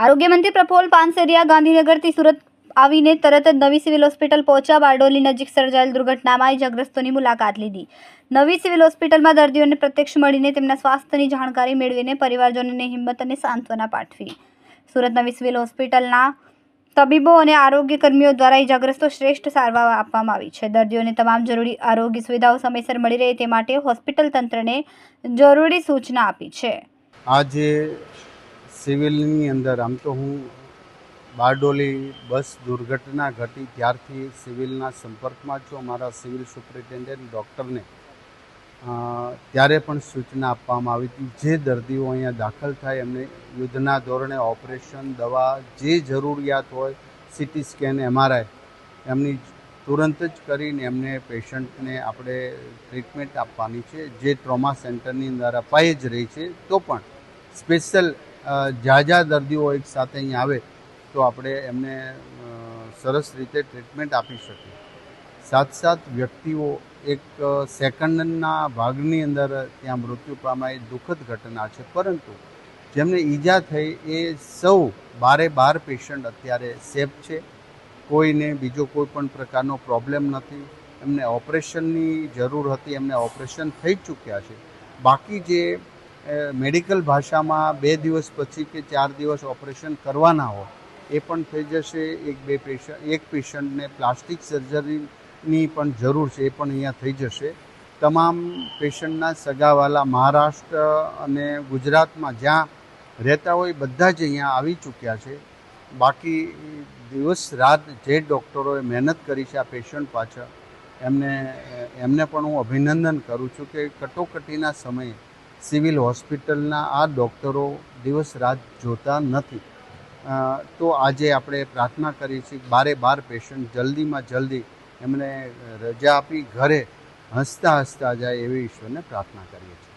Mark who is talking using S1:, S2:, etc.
S1: આરોગ્ય મંત્રી પ્રફુલ્લ પાનસેરિયા ગાંધીનગરથી સુરત આવીને તરત જ નવી સિવિલ હોસ્પિટલ પહોંચ્યા. બારડોલી નજીક સર્જાયેલ દુર્ઘટનામાં ઇજાગ્રસ્તોની મુલાકાત લીધી. નવી સિવિલ હોસ્પિટલમાં દર્દીઓને પ્રત્યક્ષ મળીને તેમના સ્વાસ્થ્યની જાણકારી મેળવીને પરિવારજનોને હિંમત અને સાંત્વના પાઠવી. સુરત નવી સિવિલ હોસ્પિટલના તબીબો અને આરોગ્ય કર્મીઓ દ્વારા ઇજાગ્રસ્તો શ્રેષ્ઠ સારવાર આપવામાં આવી છે. દર્દીઓને તમામ જરૂરી આરોગ્ય સુવિધાઓ સમયસર મળી રહે તે માટે હોસ્પિટલ તંત્રને જરૂરી સૂચના આપી છે.
S2: આજે સિવિલની અંદર આમ તો હું બારડોલી બસ દુર્ઘટના ઘટી ત્યારથી સિવિલના સંપર્કમાં છું. અમારા સિવિલ સુપ્રિન્ટેન્ડન્ટ ડૉક્ટરને ત્યારે પણ સૂચના આપવામાં આવી હતી, જે દર્દીઓ અહીંયા દાખલ થાય એમને યુદ્ધના ધોરણે ઓપરેશન, દવા, જે જરૂરિયાત હોય, સીટી સ્કેન, MRI એમની તુરંત જ કરીને એમને પેશન્ટને આપણે ટ્રીટમેન્ટ આપવાની છે, જે ટ્રોમા સેન્ટરની અંદર અપાઈ જ રહી છે. તો પણ સ્પેશિયલ ઝાઝા દર્દીઓ એક સાથે અહીં આવે તો આપણે એમને સરસ રીતે ટ્રીટમેન્ટ આપી શકીએ. સાથ વ્યક્તિઓ એક સેકન્ડના ભાગની અંદર ત્યાં મૃત્યુ પામ્યા, એ દુઃખદ ઘટના છે. પરંતુ જેમને ઈજા થઈ એ સૌ 12 પેશન્ટ અત્યારે સેફ છે. કોઈને બીજો કોઈ પણ પ્રકારનો પ્રોબ્લેમ નથી. એમને ઓપરેશનની જરૂર હતી, એમને ઓપરેશન થઈ ચૂક્યા છે. બાકી જે મેડિકલ ભાષામાં 2 દિવસ પછી કે 4 દિવસ ઓપરેશન કરવાના હોય એ પણ થઈ જશે. એક પેશન્ટને પ્લાસ્ટિક સર્જરીની પણ જરૂર છે, એ પણ અહીંયા થઈ જશે. તમામ પેશન્ટના સગાવાલા મહારાષ્ટ્ર અને ગુજરાતમાં જ્યાં રહેતા હોય બધા જ અહીંયા આવી ચૂક્યા છે. બાકી દિવસ રાત જે ડૉક્ટરોએ મહેનત કરી છે આ પેશન્ટ પાછળ, એમને પણ હું અભિનંદન કરું છું કે કટોકટીના સમયે સિવિલ હોસ્પિટલના આ ડૉક્ટરો દિવસ રાત જોતા નથી. તો આજે આપણે પ્રાર્થના કરી છે કે 12 પેશન્ટ જલ્દીમાં જલ્દી એમને રજા આપી ઘરે હસતા જાય એવી ઈશ્વરને પ્રાર્થના કરીએ છીએ.